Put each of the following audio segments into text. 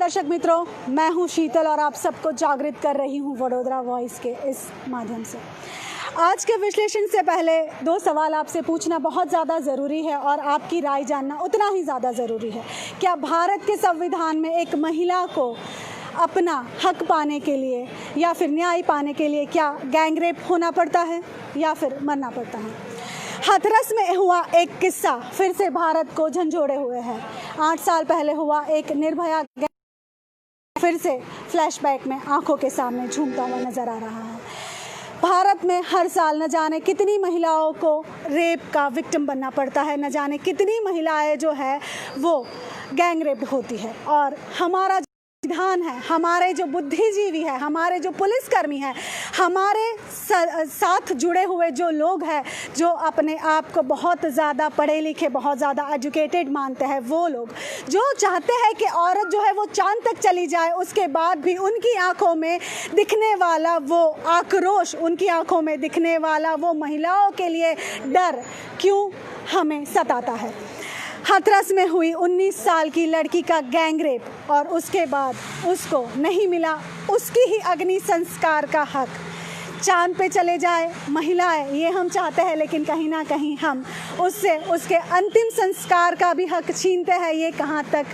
दर्शक मित्रों, मैं हूं शीतल और आप सबको जागृत कर रही हूं वडोदरा वॉइस के इस माध्यम से। आज के विश्लेषण से पहले दो सवाल आपसे पूछना बहुत ज़्यादा ज़रूरी है और आपकी राय जानना उतना ही ज़्यादा ज़रूरी है। क्या भारत के संविधान में एक महिला को अपना हक पाने के लिए या फिर न्याय पाने के लिए क्या गैंग रेप होना पड़ता है या फिर मरना पड़ता है? हाथरस में हुआ एक किस्सा फिर से भारत को झंझोड़े हुए है। 8 साल पहले हुआ एक निर्भया फिर से फ्लैशबैक में आंखों के सामने झूमता हुआ नजर आ रहा है। भारत में हर साल न जाने कितनी महिलाओं को रेप का विक्टिम बनना पड़ता है, न जाने कितनी महिलाएं जो है वो गैंग रेप होती है। और हमारा संविधान है, हमारे जो बुद्धिजीवी है, हमारे जो पुलिसकर्मी है, हमारे साथ जुड़े हुए जो लोग हैं जो अपने आप को बहुत ज़्यादा पढ़े लिखे, बहुत ज़्यादा एजुकेटेड मानते हैं, वो लोग जो चाहते हैं कि औरत जो है वो चांद तक चली जाए, उसके बाद भी उनकी आंखों में दिखने वाला वो आक्रोश, उनकी आंखों में दिखने वाला वो महिलाओं के लिए डर क्यों हमें सताता है। हाथरस में हुई 19 साल की लड़की का गैंग रेप और उसके बाद उसको नहीं मिला उसकी ही अग्नि संस्कार का हक। चांद पे चले जाए महिलाएं, ये हम चाहते हैं, लेकिन कहीं ना कहीं हम उससे उसके अंतिम संस्कार का भी हक छीनते हैं। ये कहाँ तक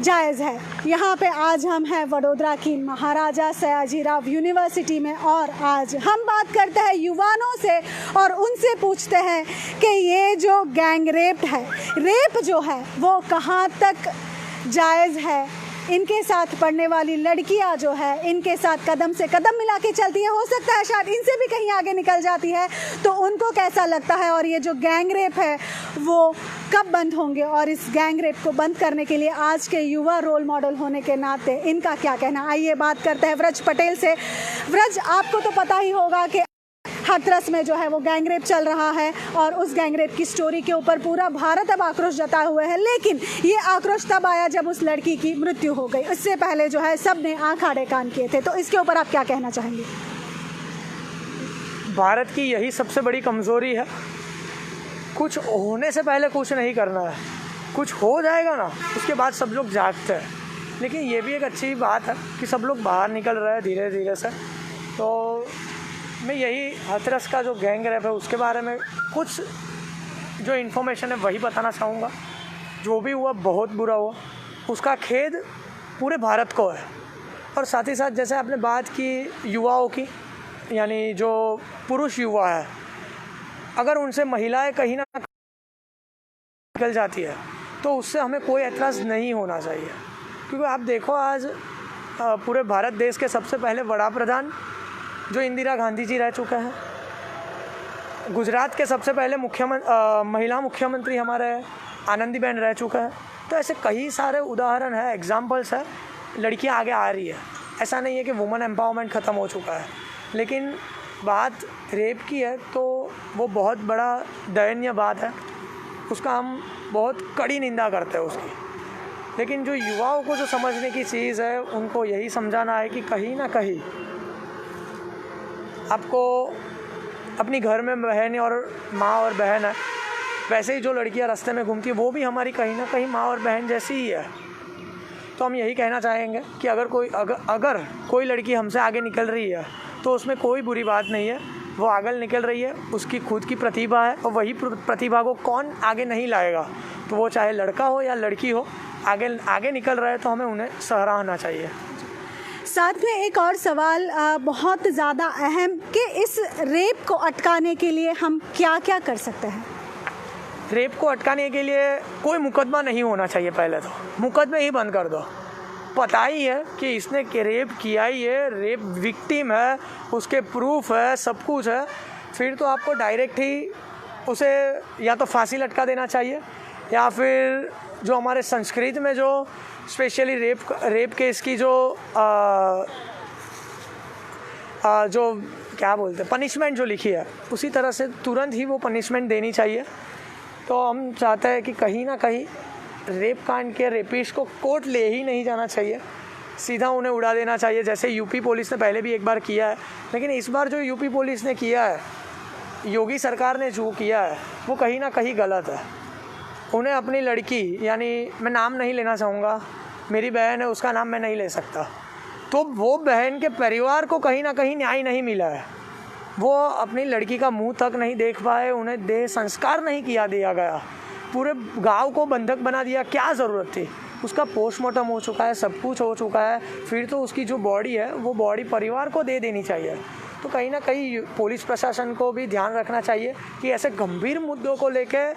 जायज़ है? यहाँ पे आज हम हैं वडोदरा की महाराजा सयाजीराव यूनिवर्सिटी में और आज हम बात करते हैं युवाओं से और उनसे पूछते हैं कि ये जो गैंग रेप है, रेप जो है वो कहाँ तक जायज़ है। इनके साथ पढ़ने वाली लड़कियां जो है इनके साथ कदम से कदम मिला के चलती हैं, हो सकता है शायद इनसे भी कहीं आगे निकल जाती है, तो उनको कैसा लगता है और ये जो गैंग रेप है वो कब बंद होंगे और इस गैंग रेप को बंद करने के लिए आज के युवा रोल मॉडल होने के नाते इनका क्या कहना। आइए बात करते हैं व्रज पटेल से। व्रज, आपको तो पता ही होगा कि हाथरस में जो है वो गैंग रेप चल रहा है और उस गैंग रेप की स्टोरी के ऊपर पूरा भारत अब आक्रोश जताए हुए है, लेकिन ये आक्रोश तब आया जब उस लड़की की मृत्यु हो गई। इससे पहले जो है सब ने आंख आड़े कान किए थे, तो इसके ऊपर आप क्या कहना चाहेंगे? भारत की यही सबसे बड़ी कमज़ोरी है, कुछ होने से पहले कुछ नहीं करना है। कुछ हो जाएगा ना उसके बाद सब लोग जागते हैं। लेकिन ये भी एक अच्छी बात है कि सब लोग बाहर निकल रहे हैं धीरे धीरे से। तो मैं यही हाथरस का जो गैंग रेप है उसके बारे में कुछ जो इन्फॉर्मेशन है वही बताना चाहूँगा। जो भी हुआ बहुत बुरा हुआ, उसका खेद पूरे भारत को है। और साथ ही साथ जैसे आपने बात की युवाओं की, यानी जो पुरुष युवा है, अगर उनसे महिलाएं कहीं ना निकल जाती है तो उससे हमें कोई एतराज़ नहीं होना चाहिए। क्योंकि आप देखो आज पूरे भारत देश के सबसे पहले वड़ा प्रधान जो इंदिरा गांधी जी रह चुके हैं, गुजरात के सबसे पहले महिला मुख्यमंत्री हमारे आनंदीबेन रह चुके हैं। तो ऐसे कई सारे उदाहरण है, एग्जाम्पल्स है, लड़कियां आगे आ रही है। ऐसा नहीं है कि वुमेन एम्पावरमेंट ख़त्म हो चुका है। लेकिन बात रेप की है तो वो बहुत बड़ा दयनीय बात है, उसका हम बहुत कड़ी निंदा करते हैं उसकी। लेकिन जो युवाओं को जो समझने की चीज़ है उनको यही समझाना है कि कहीं ना कहीं आपको अपनी घर में बहन और माँ और बहन है, वैसे ही जो लड़कियां रास्ते में घूमती है वो भी हमारी कहीं ना कहीं माँ और बहन जैसी ही है। तो हम यही कहना चाहेंगे कि अगर कोई लड़की हमसे आगे निकल रही है तो उसमें कोई बुरी बात नहीं है। वो आगे निकल रही है, उसकी खुद की प्रतिभा है और वही प्रतिभा को कौन आगे नहीं लाएगा। तो वो चाहे लड़का हो या लड़की हो, आगे निकल रहा है तो हमें उन्हें सराहना चाहिए। साथ में एक और सवाल बहुत ज़्यादा अहम कि इस रेप को अटकाने के लिए हम क्या क्या कर सकते हैं? रेप को अटकाने के लिए कोई मुकदमा नहीं होना चाहिए। पहले तो मुकदमे ही बंद कर दो। पता ही है कि इसने रेप किया ही है, रेप विक्टिम है, उसके प्रूफ है, सब कुछ है, फिर तो आपको डायरेक्ट ही उसे या तो फांसी लटका देना चाहिए या फिर जो हमारे संस्कृत में जो स्पेशली रेप केस की जो क्या बोलते हैं पनिशमेंट जो लिखी है उसी तरह से तुरंत ही वो पनिशमेंट देनी चाहिए। तो हम चाहते हैं कि कहीं ना कहीं रेप कांड के रेपिस्ट को कोर्ट ले ही नहीं जाना चाहिए, सीधा उन्हें उड़ा देना चाहिए, जैसे यूपी पुलिस ने पहले भी एक बार किया है। लेकिन इस बार जो यूपी पुलिस ने किया है, योगी सरकार ने जो किया है वो कहीं ना कहीं गलत है। उन्हें अपनी लड़की, यानी मैं नाम नहीं लेना चाहूँगा, मेरी बहन है, उसका नाम मैं नहीं ले सकता, तो वो बहन के परिवार को कहीं ना कहीं न्याय नहीं मिला है। वो अपनी लड़की का मुंह तक नहीं देख पाए, उन्हें देह संस्कार नहीं दिया गया, पूरे गांव को बंधक बना दिया। क्या ज़रूरत थी? उसका पोस्टमार्टम हो चुका है, सब कुछ हो चुका है, फिर तो उसकी जो बॉडी है वो बॉडी परिवार को दे देनी चाहिए। तो कहीं ना कहीं पुलिस प्रशासन को भी ध्यान रखना चाहिए कि ऐसे गंभीर मुद्दों को लेके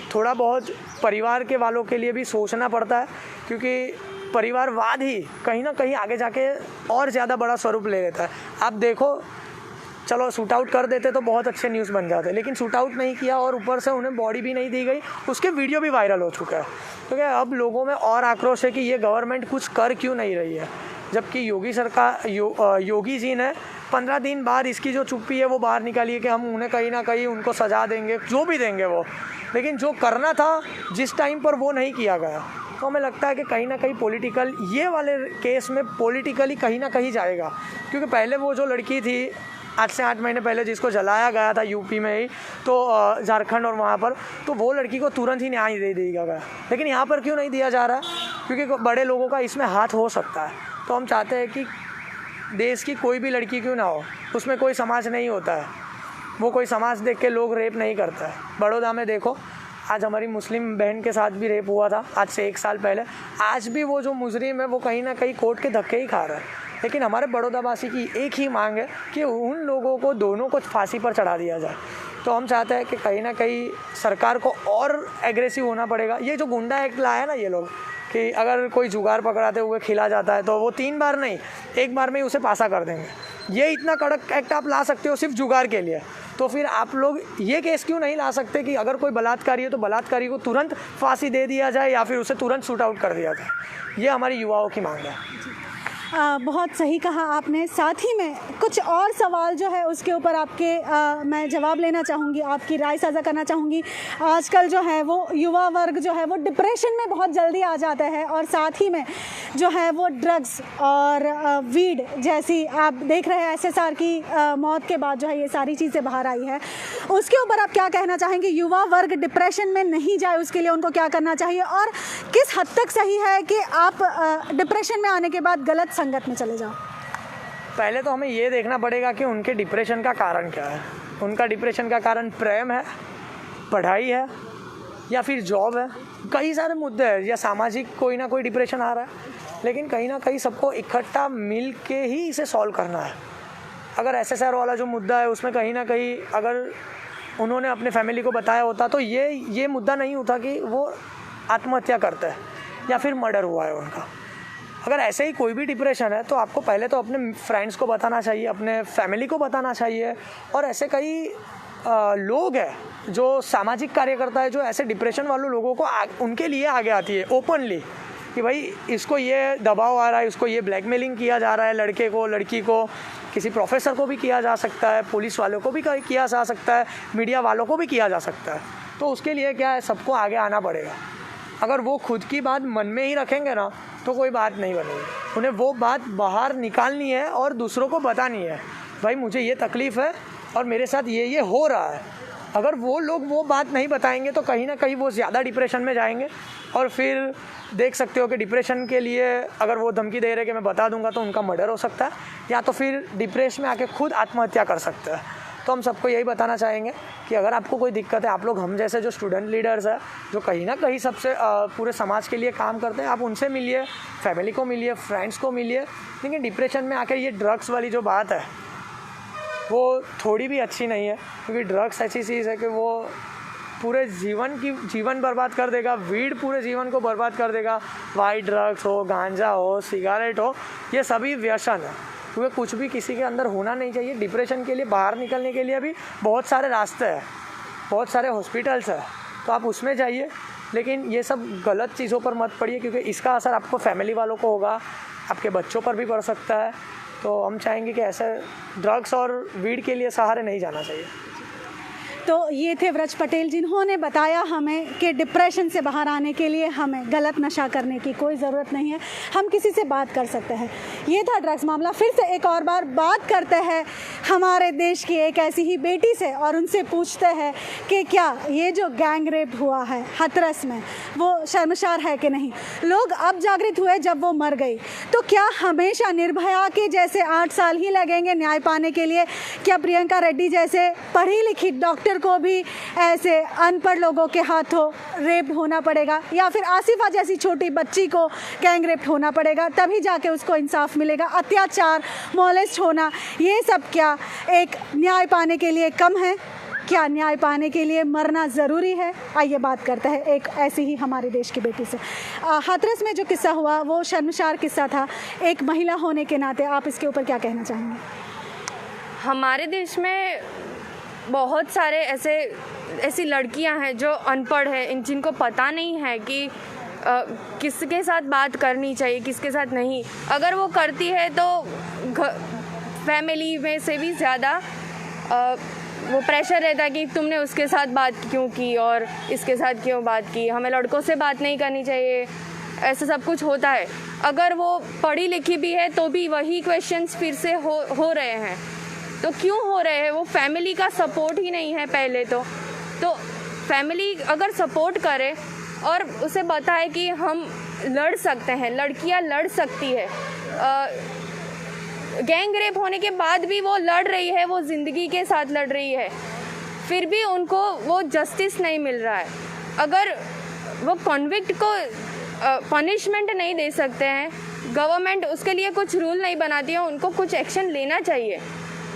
थोड़ा बहुत परिवार के वालों के लिए भी सोचना पड़ता है, क्योंकि परिवारवाद ही कहीं ना कहीं आगे जाके और ज़्यादा बड़ा स्वरूप ले लेता है। आप देखो, चलो शूट आउट कर देते तो बहुत अच्छे न्यूज़ बन जाते, लेकिन शूट आउट नहीं किया और ऊपर से उन्हें बॉडी भी नहीं दी गई, उसके वीडियो भी वायरल हो चुका है। तो क्या अब लोगों में और आक्रोश है कि ये गवर्नमेंट कुछ कर क्यों नहीं रही है, जबकि योगी सरकार योगी जी ने 15 दिन बाद इसकी जो चुप्पी है वो बाहर निकाली है कि हम उन्हें कहीं ना कहीं उनको सजा देंगे, जो भी देंगे वो, लेकिन जो करना था जिस टाइम पर वो नहीं किया गया। तो हमें लगता है कि कहीं ना कहीं पॉलिटिकल, ये वाले केस में पॉलिटिकली कहीं ना कहीं जाएगा, क्योंकि पहले वो जो लड़की थी आज से 8 महीने पहले जिसको जलाया गया था यूपी में ही, तो झारखंड और वहाँ पर, तो वो लड़की को तुरंत ही न्याय दे दिया गया, लेकिन यहाँ पर क्यों नहीं दिया जा रहा है? क्योंकि बड़े लोगों का इसमें हाथ हो सकता है। तो हम चाहते हैं कि देश की कोई भी लड़की क्यों ना हो, उसमें कोई समाज नहीं होता है, वो कोई समाज देख के लोग रेप नहीं करता है। बड़ौदा में देखो, आज हमारी मुस्लिम बहन के साथ भी रेप हुआ था आज से 1 साल पहले, आज भी वो जो मुजरिम है वो कहीं ना कहीं कोर्ट के धक्के ही खा रहा है। लेकिन हमारे बड़ौदावासी की एक ही मांग है कि उन लोगों को, दोनों को फांसी पर चढ़ा दिया जाए। तो हम चाहते हैं कि कहीं ना कहीं सरकार को और एग्रेसिव होना पड़ेगा। ये जो गुंडा एक्ट लाया है ना ये लोग, कि अगर कोई जुगाड़ पकड़ाते हुए खिला जाता है तो वो 3 बार नहीं, 1 बार में ही उसे पासा कर देंगे। ये इतना कड़क एक्ट आप ला सकते हो सिर्फ जुगाड़ के लिए, तो फिर आप लोग ये केस क्यों नहीं ला सकते कि अगर कोई बलात्कारी है तो बलात्कारी को तुरंत फांसी दे दिया जाए या फिर उसे तुरंत शूट आउट कर दिया जाए। ये हमारी युवाओं की मांग है। बहुत सही कहा आपने। साथ ही में कुछ और सवाल जो है उसके ऊपर आपके मैं जवाब लेना चाहूँगी, आपकी राय साझा करना चाहूँगी। आजकल जो है वो युवा वर्ग जो है वो डिप्रेशन में बहुत जल्दी आ जाता है, और साथ ही में जो है वो ड्रग्स और वीड जैसी, आप देख रहे हैं SSR की मौत के बाद जो है ये सारी चीज़ें बाहर आई है, उसके ऊपर आप क्या कहना चाहेंगे? युवा वर्ग डिप्रेशन में नहीं जाए उसके लिए उनको क्या करना चाहिए, और किस हद तक सही है कि आप डिप्रेशन में आने के बाद गलत संगत में चले जाओ? पहले तो हमें ये देखना पड़ेगा कि उनके डिप्रेशन का कारण क्या है। उनका डिप्रेशन का कारण प्रेम है, पढ़ाई है, या फिर जॉब है। कई सारे मुद्दे हैं, या सामाजिक कोई ना कोई डिप्रेशन आ रहा है, लेकिन कहीं ना कहीं सबको इकट्ठा मिल के ही इसे सॉल्व करना है। अगर SSR वाला जो मुद्दा है उसमें कहीं ना कहीं अगर उन्होंने अपने फैमिली को बताया होता तो ये मुद्दा नहीं होता कि वो आत्महत्या करता है या फिर मर्डर हुआ है उनका। अगर ऐसे ही कोई भी डिप्रेशन है तो आपको पहले तो अपने फ्रेंड्स को बताना चाहिए, अपने फैमिली को बताना चाहिए। और ऐसे कई लोग हैं जो सामाजिक कार्यकर्ता है जो ऐसे डिप्रेशन वाले लोगों को उनके लिए आगे आती है ओपनली, कि भाई इसको ये दबाव आ रहा है, इसको ये ब्लैकमेलिंग किया जा रहा है, लड़के को, लड़की को, किसी प्रोफेसर को भी किया जा सकता है, पुलिस वालों को भी किया जा सकता है, मीडिया वालों को भी किया जा सकता है। तो उसके लिए क्या है, सबको आगे आना पड़ेगा। अगर वो खुद की बात मन में ही रखेंगे ना तो कोई बात नहीं बनेगी। उन्हें वो बात बाहर निकालनी है और दूसरों को बतानी है, भाई मुझे ये तकलीफ़ है और मेरे साथ ये हो रहा है। अगर वो लोग वो बात नहीं बताएंगे तो कहीं ना कहीं वो ज़्यादा डिप्रेशन में जाएंगे, और फिर देख सकते हो कि डिप्रेशन के लिए अगर वो धमकी दे रहे कि मैं बता दूंगा तो उनका मर्डर हो सकता है, या तो फिर डिप्रेशन में आके खुद आत्महत्या कर सकता है। तो हम सबको यही बताना चाहेंगे कि अगर आपको कोई दिक्कत है, आप लोग हम जैसे जो स्टूडेंट लीडर्स हैं जो कहीं ना कहीं सबसे पूरे समाज के लिए काम करते हैं, आप उनसे मिलिए, फैमिली को मिलिए, फ्रेंड्स को मिलिए। लेकिन डिप्रेशन में आके ये ड्रग्स वाली जो बात है वो थोड़ी भी अच्छी नहीं है, क्योंकि ड्रग्स ऐसी चीज़ है कि वो पूरे जीवन बर्बाद कर देगा। वीड पूरे जीवन को बर्बाद कर देगा। वाइट ड्रग्स हो, गांजा हो, सिगारेट हो, ये सभी व्यसन है, क्योंकि कुछ भी किसी के अंदर होना नहीं चाहिए। डिप्रेशन के लिए बाहर निकलने के लिए भी बहुत सारे रास्ते हैं, बहुत सारे हॉस्पिटल्स हैं, तो आप उसमें जाइए। लेकिन ये सब गलत चीज़ों पर मत पड़िए, क्योंकि इसका असर आपको फैमिली वालों को होगा, आपके बच्चों पर भी पड़ सकता है। तो हम चाहेंगे कि ऐसे ड्रग्स और वीड के लिए सहारे नहीं जाना चाहिए। तो ये थे व्रज पटेल जिन्होंने बताया हमें कि डिप्रेशन से बाहर आने के लिए हमें गलत नशा करने की कोई ज़रूरत नहीं है, हम किसी से बात कर सकते हैं। ये था ड्रग्स मामला। फिर से एक और बार बात करते हैं हमारे देश की एक ऐसी ही बेटी से और उनसे पूछते हैं कि क्या ये जो गैंग रेप हुआ है हाथरस में वो शर्मसार है कि नहीं। लोग अब जागृत हुए जब वो मर गई, तो क्या हमेशा निर्भया के जैसे 8 साल ही लगेंगे न्याय पाने के लिए? क्या प्रियंका रेड्डी जैसे पढ़ी लिखी डॉक्टर को भी ऐसे अनपढ़ लोगों के हाथों रेप होना पड़ेगा, या फिर आसिफा जैसी छोटी बच्ची को गैंग रेप होना पड़ेगा तभी जाके उसको इंसाफ मिलेगा? अत्याचार, मोलेस्ट होना, ये सब क्या एक न्याय पाने के लिए कम है? क्या न्याय पाने के लिए मरना ज़रूरी है? आइए बात करते हैं एक ऐसी ही हमारे देश की बेटी से। हाथरस में जो किस्सा हुआ वो शर्मसार किस्सा था। एक महिला होने के नाते आप इसके ऊपर क्या कहना चाहेंगे? हमारे देश में बहुत सारे ऐसी लड़कियां हैं जो अनपढ़ हैं, जिनको पता नहीं है कि किसके साथ बात करनी चाहिए, किसके साथ नहीं। अगर वो करती है तो फैमिली में से भी ज़्यादा वो प्रेशर रहता है कि तुमने उसके साथ बात क्यों की और इसके साथ क्यों बात की, हमें लड़कों से बात नहीं करनी चाहिए, ऐसा सब कुछ होता है। अगर वो पढ़ी लिखी भी है तो भी वही क्वेश्चंस फिर से हो रहे हैं। तो क्यों हो रहे हैं? वो फैमिली का सपोर्ट ही नहीं है पहले तो फैमिली अगर सपोर्ट करे और उसे बताए कि हम लड़ सकते हैं, लड़कियां लड़ सकती है, गैंग रेप होने के बाद भी वो लड़ रही है, वो ज़िंदगी के साथ लड़ रही है, फिर भी उनको वो जस्टिस नहीं मिल रहा है। अगर वो कॉन्विक्ट को पनिशमेंट नहीं दे सकते हैं, गवर्नमेंट उसके लिए कुछ रूल नहीं बनाती है, उनको कुछ एक्शन लेना चाहिए।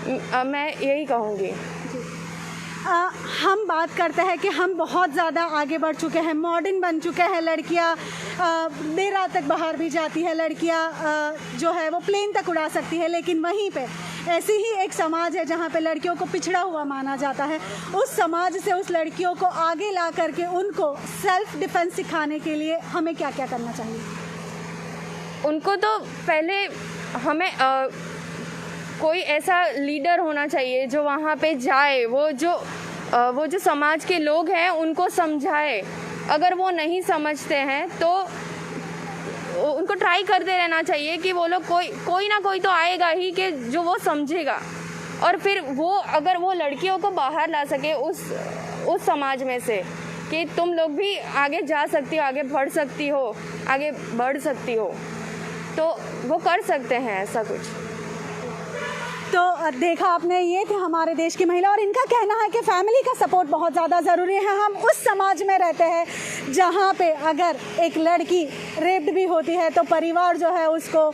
मैं यही कहूँगी। हम बात करते हैं कि हम बहुत ज़्यादा आगे बढ़ चुके हैं, मॉडर्न बन चुके हैं। लड़कियां देर रात तक बाहर भी जाती है, लड़कियां जो है वो प्लेन तक उड़ा सकती है, लेकिन वहीं पे ऐसी ही एक समाज है जहाँ पे लड़कियों को पिछड़ा हुआ माना जाता है। उस समाज से उस लड़कियों को आगे ला करके उनको सेल्फ डिफेंस सिखाने के लिए हमें क्या क्या करना चाहिए? उनको तो पहले हमें कोई ऐसा लीडर होना चाहिए जो वहाँ पे जाए, वो जो समाज के लोग हैं उनको समझाए। अगर वो नहीं समझते हैं तो उनको ट्राई करते रहना चाहिए कि वो लोग कोई ना कोई तो आएगा ही कि जो वो समझेगा, और फिर वो अगर वो लड़कियों को बाहर ला सके उस समाज में से कि तुम लोग भी आगे जा सकती हो, आगे बढ़ सकती हो, तो वो कर सकते हैं ऐसा कुछ। तो देखा आपने, ये थे हमारे देश की महिला और इनका कहना है कि फैमिली का सपोर्ट बहुत ज़्यादा ज़रूरी है। हम उस समाज में रहते हैं जहाँ पे अगर एक लड़की रेप्ड भी होती है तो परिवार जो है उसको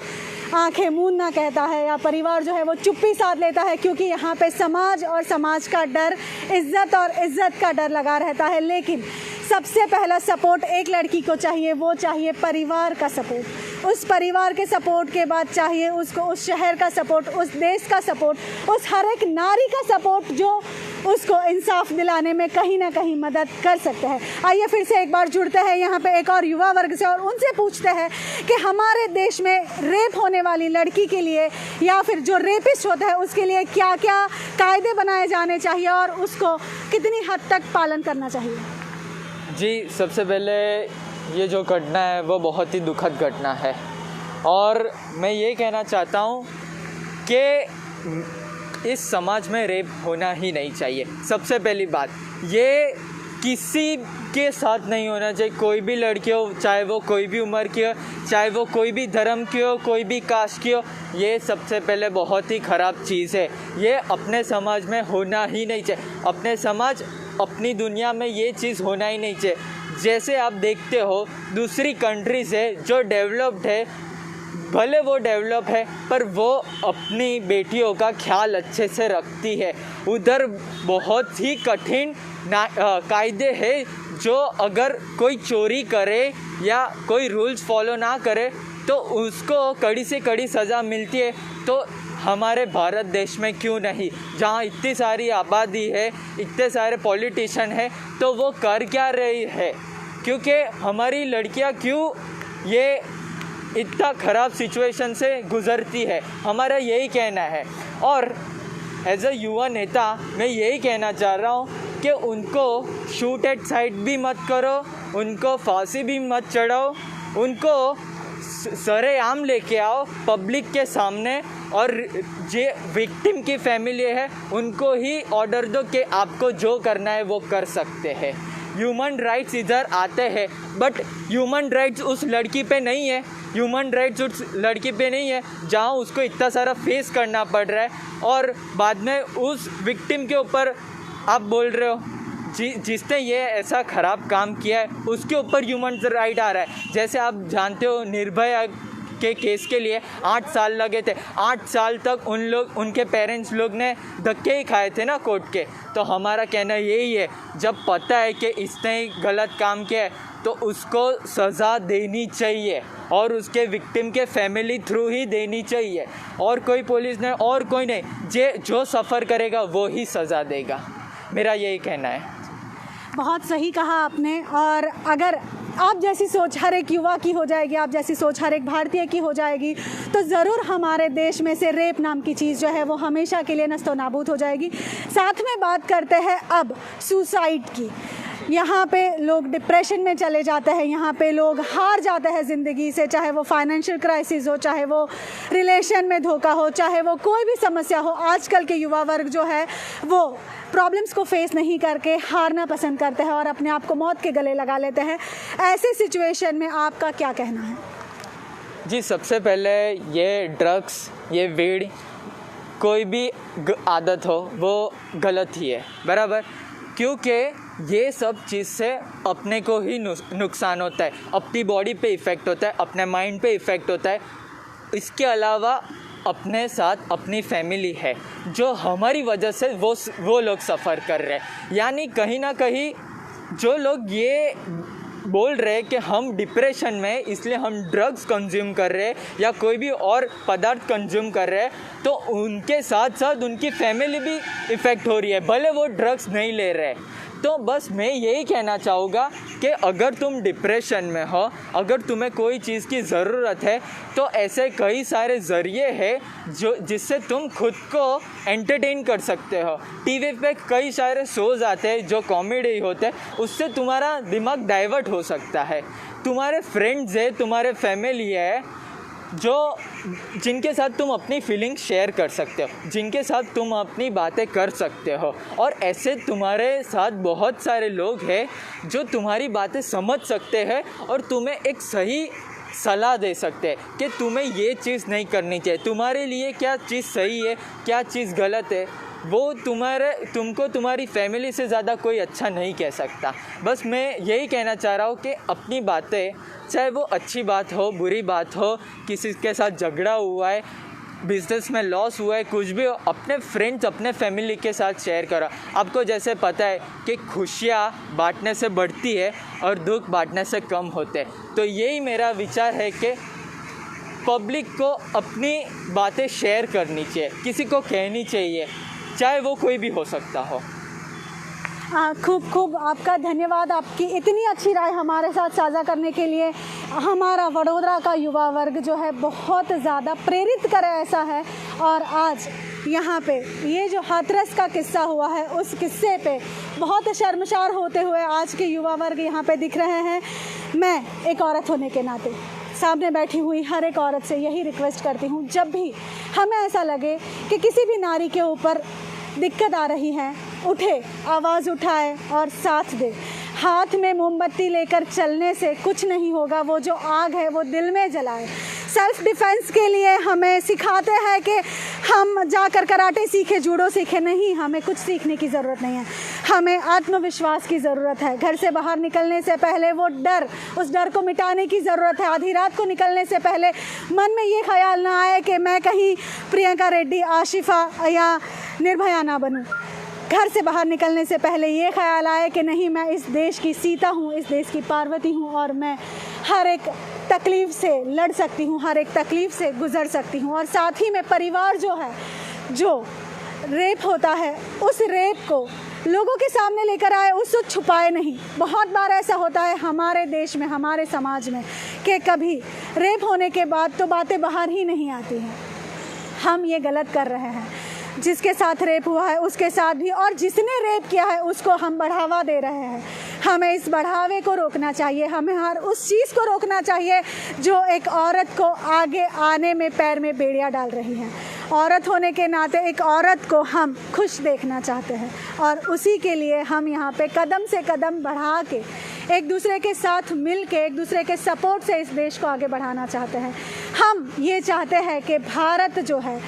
आंखें मूंदना कहता है, या परिवार जो है वो चुप्पी साध लेता है, क्योंकि यहाँ पे समाज और समाज का डर, इज्जत का डर लगा रहता है। लेकिन सबसे पहला सपोर्ट एक लड़की को चाहिए, वो चाहिए परिवार का सपोर्ट। उस परिवार के सपोर्ट के बाद चाहिए उसको उस शहर का सपोर्ट, उस देश का सपोर्ट, उस हर एक नारी का सपोर्ट जो उसको इंसाफ दिलाने में कहीं ना कहीं मदद कर सकते हैं। आइए फिर से एक बार जुड़ते हैं यहाँ पे एक और युवा वर्ग से और उनसे पूछते हैं कि हमारे देश में रेप होने वाली लड़की के लिए या फिर जो रेपिस्ट होता है उसके लिए क्या क्या कायदे बनाए जाने चाहिए और उसको कितनी हद तक पालन करना चाहिए? जी, सबसे पहले ये जो घटना है वो बहुत ही दुखद घटना है और मैं ये कहना चाहता हूँ कि इस समाज में रेप होना ही नहीं चाहिए। सबसे पहली बात, ये किसी के साथ नहीं होना चाहिए। कोई भी लड़की हो, चाहे वो कोई भी उम्र की हो, चाहे वो कोई भी धर्म की हो, कोई भी कास्ट की हो, ये सबसे पहले बहुत ही ख़राब चीज़ है। ये अपने समाज में होना ही नहीं चाहिए। अपने समाज, अपनी दुनिया में ये चीज़ होना ही नहीं चाहिए। जैसे आप देखते हो दूसरी कंट्रीज़ है जो डेवलप्ड है, भले वो डेवलप है पर वो अपनी बेटियों का ख्याल अच्छे से रखती है। उधर बहुत ही कठिन कायदे हैं जो अगर कोई चोरी करे या कोई रूल्स फॉलो ना करे तो उसको कड़ी से कड़ी सज़ा मिलती है। तो हमारे भारत देश में क्यों नहीं, जहाँ इतनी सारी आबादी है, इतने सारे पॉलिटिशियन हैं, तो वो कर क्या रही है? क्योंकि हमारी लड़कियाँ क्यों ये इतना ख़राब सिचुएशन से गुज़रती है, हमारा यही कहना है। और एज अ युवा नेता मैं यही कहना चाह रहा हूँ कि उनको शूट एट साइट भी मत करो, उनको फांसी भी मत चढ़ाओ, उनको सरेआम लेके आओ पब्लिक के सामने, और जे विक्टिम की फैमिली है उनको ही ऑर्डर दो कि आपको जो करना है वो कर सकते हैं। ह्यूमन राइट्स इधर आते हैं, बट ह्यूमन राइट्स उस लड़की पे नहीं है, ह्यूमन राइट्स उस लड़की पे नहीं है जहाँ उसको इतना सारा फेस करना पड़ रहा है, और बाद में उस विक्टिम के ऊपर आप बोल रहे हो जिसने ये ऐसा ख़राब काम किया है उसके ऊपर ह्यूमन राइट आ रहा है। जैसे आप जानते हो निर्भया के केस के लिए 8 साल लगे थे, 8 साल तक उनके पेरेंट्स लोग ने धक्के ही खाए थे ना कोर्ट के। तो हमारा कहना यही है, जब पता है कि इसने गलत काम किया है तो उसको सज़ा देनी चाहिए, और उसके विक्टिम के फैमिली थ्रू ही देनी चाहिए, और कोई पुलिस नहीं और कोई नहीं, जो सफ़र करेगा वो ही सज़ा देगा। मेरा यही कहना है। बहुत सही कहा आपने। और अगर आप जैसी सोच हर एक युवा की हो जाएगी, आप जैसी सोच हर एक भारतीय की हो जाएगी, तो ज़रूर हमारे देश में से रेप नाम की चीज़ जो है वो हमेशा के लिए नस्तो नाबूद हो जाएगी। साथ में बात करते हैं अब सुसाइड की। यहाँ पे लोग डिप्रेशन में चले जाते हैं, यहाँ पे लोग हार जाते हैं ज़िंदगी से, चाहे वो फाइनेंशियल क्राइसिस हो, चाहे वो रिलेशन में धोखा हो, चाहे वो कोई भी समस्या हो। आजकल के युवा वर्ग जो है वो प्रॉब्लम्स को फेस नहीं करके हारना पसंद करते हैं और अपने आप को मौत के गले लगा लेते हैं। ऐसे सिचुएशन में आपका क्या कहना है? जी, सबसे पहले ये ड्रग्स, ये वीड, कोई भी आदत हो वो गलत ही है, बराबर, क्योंकि ये सब चीज़ से अपने को ही नुकसान होता है, अपनी बॉडी पे इफ़ेक्ट होता है, अपने माइंड पे इफ़ेक्ट होता है। इसके अलावा अपने साथ अपनी फैमिली है जो हमारी वजह से वो लोग सफ़र कर रहे हैं। यानी कहीं ना कहीं जो लोग ये बोल रहे हैं कि हम डिप्रेशन में इसलिए हम ड्रग्स कंज्यूम कर रहे हैं या कोई भी और पदार्थ कंज्यूम कर रहे हैं, तो उनके साथ साथ उनकी फैमिली भी इफ़ेक्ट हो रही है, भले वो ड्रग्स नहीं ले रहे। तो बस मैं यही कहना चाहूँगा कि अगर तुम डिप्रेशन में हो, अगर तुम्हें कोई चीज़ की ज़रूरत है, तो ऐसे कई सारे ज़रिए हैं जिससे तुम खुद को एंटरटेन कर सकते हो। टीवी पे कई सारे शोज़ आते हैं जो कॉमेडी होते हैं, उससे तुम्हारा दिमाग डाइवर्ट हो सकता है। तुम्हारे फ्रेंड्स है, तुम्हारे फैमिली है जिनके साथ तुम अपनी फीलिंग्स शेयर कर सकते हो, जिनके साथ तुम अपनी बातें कर सकते हो, और ऐसे तुम्हारे साथ बहुत सारे लोग हैं जो तुम्हारी बातें समझ सकते हैं और तुम्हें एक सही सलाह दे सकते हैं कि तुम्हें ये चीज़ नहीं करनी चाहिए, तुम्हारे लिए क्या चीज़ सही है, क्या चीज़ गलत है। वो तुमको तुम्हारी फैमिली से ज़्यादा कोई अच्छा नहीं कह सकता। बस मैं यही कहना चाह रहा हूँ कि अपनी बातें, चाहे वो अच्छी बात हो, बुरी बात हो, किसी के साथ झगड़ा हुआ है, बिज़नेस में लॉस हुआ है, कुछ भी हो, अपने फ्रेंड्स, अपने फैमिली के साथ शेयर करो। आपको जैसे पता है कि खुशियाँ बांटने से बढ़ती है और दुख बांटने से कम होते हैं। तो यही मेरा विचार है कि पब्लिक को अपनी बातें शेयर करनी चाहिए, किसी को कहनी चाहिए, चाहे वो कोई भी हो सकता हो। खूब आपका धन्यवाद, आपकी इतनी अच्छी राय हमारे साथ साझा करने के लिए। हमारा वडोदरा का युवा वर्ग जो है बहुत ज़्यादा प्रेरित करे ऐसा है, और आज यहाँ पे ये जो हाथरस का किस्सा हुआ है उस किस्से पे बहुत शर्मसार होते हुए आज के युवा वर्ग यहाँ पे दिख रहे हैं। मैं एक औरत होने के नाते सामने बैठी हुई हर एक औरत से यही रिक्वेस्ट करती हूँ, जब भी हमें ऐसा लगे कि किसी भी नारी के ऊपर दिक्कत आ रही है, उठे, आवाज़ उठाए और साथ दे। हाथ में मोमबत्ती लेकर चलने से कुछ नहीं होगा, वो जो आग है वो दिल में जलाए। सेल्फ डिफेंस के लिए हमें सिखाते हैं कि हम जाकर कराटे सीखे, जूडो सीखे, नहीं, हमें कुछ सीखने की ज़रूरत नहीं है, हमें आत्मविश्वास की ज़रूरत है। घर से बाहर निकलने से पहले वो डर, उस डर को मिटाने की ज़रूरत है। आधी रात को निकलने से पहले मन में ये ख्याल ना आए कि मैं कहीं प्रियंका रेड्डी, आशिफा या निर्भया ना बनूं। घर से बाहर निकलने से पहले ये ख्याल आए कि नहीं, मैं इस देश की सीता हूँ, इस देश की पार्वती हूँ, और मैं हर एक तकलीफ़ से लड़ सकती हूँ, हर एक तकलीफ़ से गुज़र सकती हूँ। और साथ ही में परिवार जो है, जो रेप होता है, उस रेप को लोगों के सामने लेकर आए, उसको छुपाए नहीं। बहुत बार ऐसा होता है हमारे देश में, हमारे समाज में, कि कभी रेप होने के बाद तो बातें बाहर ही नहीं आती हैं। हम ये गलत कर रहे हैं। जिसके साथ रेप हुआ है उसके साथ भी, और जिसने रेप किया है उसको हम बढ़ावा दे रहे हैं। हमें इस बढ़ावे को रोकना चाहिए, हमें हर उस चीज़ को रोकना चाहिए जो एक औरत को आगे आने में पैर में बेड़ियाँ डाल रही हैं। औरत होने के नाते एक औरत को हम खुश देखना चाहते हैं और उसी के लिए हम यहाँ पे कदम से कदम बढ़ा के एक दूसरे के साथ मिल के एक दूसरे के सपोर्ट से इस देश को आगे बढ़ाना चाहते हैं। हम ये चाहते हैं कि भारत जो है,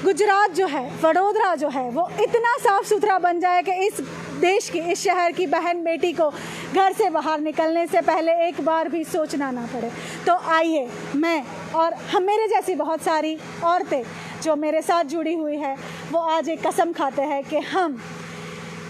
गुजरात जो है, वडोदरा जो है, वो इतना साफ़ सुथरा बन जाए कि इस देश की, इस शहर की बहन बेटी को घर से बाहर निकलने से पहले एक बार भी सोचना ना पड़े। तो आइए, मैं और हम मेरे जैसी बहुत सारी औरतें जो मेरे साथ जुड़ी हुई है, वो आज एक कसम खाते हैं कि हम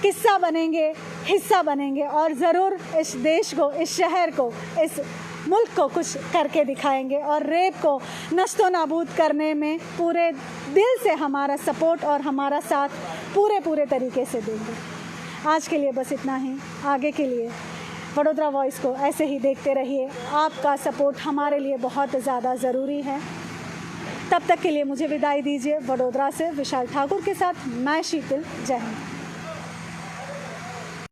किस्सा बनेंगे, हिस्सा बनेंगे और ज़रूर इस देश को, इस शहर को, इस मुल्क को कुछ करके दिखाएंगे और रेप को नस्तो नाबूद करने में पूरे दिल से हमारा सपोर्ट और हमारा साथ पूरे तरीके से देंगे। आज के लिए बस इतना ही। आगे के लिए वडोदरा वॉइस को ऐसे ही देखते रहिए। आपका सपोर्ट हमारे लिए बहुत ज़्यादा ज़रूरी है। तब तक के लिए मुझे विदाई दीजिए। वडोदरा से विशाल ठाकुर के साथ मैं शीतल। जय हिंद।